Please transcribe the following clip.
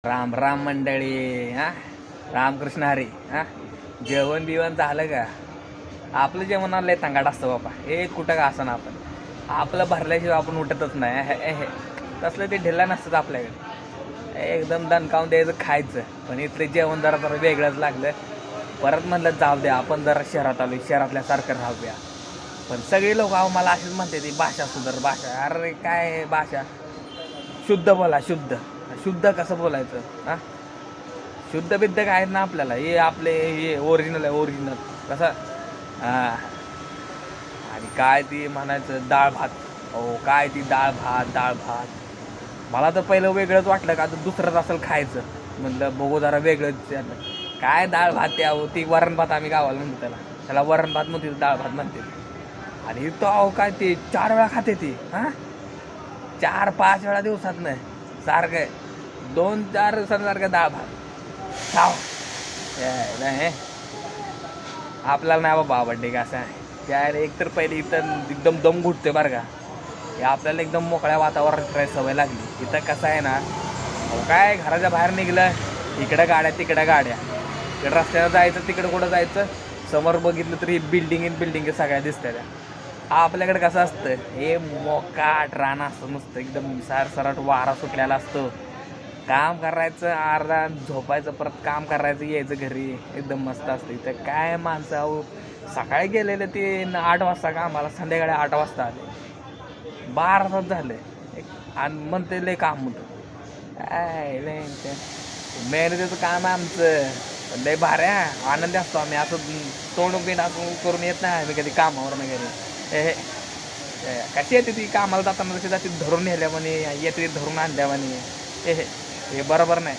राम राम मंडळी. हा, रामकृष्ण हरी. हा, जेवण बिवण झालं का? आपलं जेवण लय तंगाट असतं बाबा. हे कुठं का असं ना, आपण आपलं भरल्याशिवाय आपण उठतच नाही. तसलं ते ढिला नसतं आपल्याकडे. एकदम दणकावून द्यायचं, खायचं. पण इथलं जेवण जरा जरा वेगळंच लागलं. परत म्हणलं जाऊ द्या, आपण जरा शहरात आलो, शहरातल्यासारखं राहूया. पण सगळे लोक मला अशीच म्हणते, ती भाषा सुधार भाषा. अरे काय भाषा? शुद्ध बोला, शुद्ध. शुद्ध कसं बोलायचं? हा, शुद्ध बिद्ध काय आहेत ना आपल्याला. हे आपले हे ओरिजिनल आहे, ओरिजिनल. कसं? हा. आणि काय ती म्हणायचं डाळ भात. हो, काय ती डाळ भात, डाळ भात. मला तर पहिलं वेगळंच वाटलं, का तर दुसरंच असेल खायचं. म्हणलं बघू जरा वेगळंच. काय डाळ भात ते अहो, ती वरण भात आम्ही गावाला म्हणतो त्याला. त्याला वरण भात म्हणते, डाळ भात म्हणते. आणि तो अहो काय ते 4 वेळा खाते ती. हा, 4-5 वेळा दिवसात नाही सारखं 2-4 दिवसांसारखं डाळ भात खाव. नाही आपल्याला नाही बाबा आवडते का असं आहे. त्याला एकतर पहिले इथं एकदम दम घुटते बरं का. हे आपल्याला एकदम मोकळ्या वातावरणात राहायची सवय लागली. इथं कसं आहे ना, काय घराच्या बाहेर निघलं, इकडं गाड्या तिकडं गाड्या, इकडं रस्त्याला जायचं, तिकडं कुठं जायचं, समोर बघितलं तरी बिल्डिंग सगळ्या दिसत्या त्या. आपल्याकडे कसं असतं, हे मोकाट रान असतं, नुसतं एकदम सरसराट वारा सुटलेला असतो. काम करायचं, अर्धा झोपायचं, परत काम करायचं, यायचं घरी, एकदम मस्त असतं. इथं काय माणसं अहो, सकाळी गेलेलं ते 8 वाजता कामाला, संध्याकाळी 8 वाजता आले. 12 तास झाले आणि म्हणते लय काम होतं. काय लय मेहनतीचं काम आहे आमचं. लय भाऱ्या आनंदी असतो आम्ही. असं तोंड बिंड असं करून येत नाही आम्ही कधी कामावर नाही घरी. कशी येते ती कामाला जाताना, तशी जाते धरून नेल्या म्हणे, येते धरून आणल्या म्हणे. हे बरोबर नाही.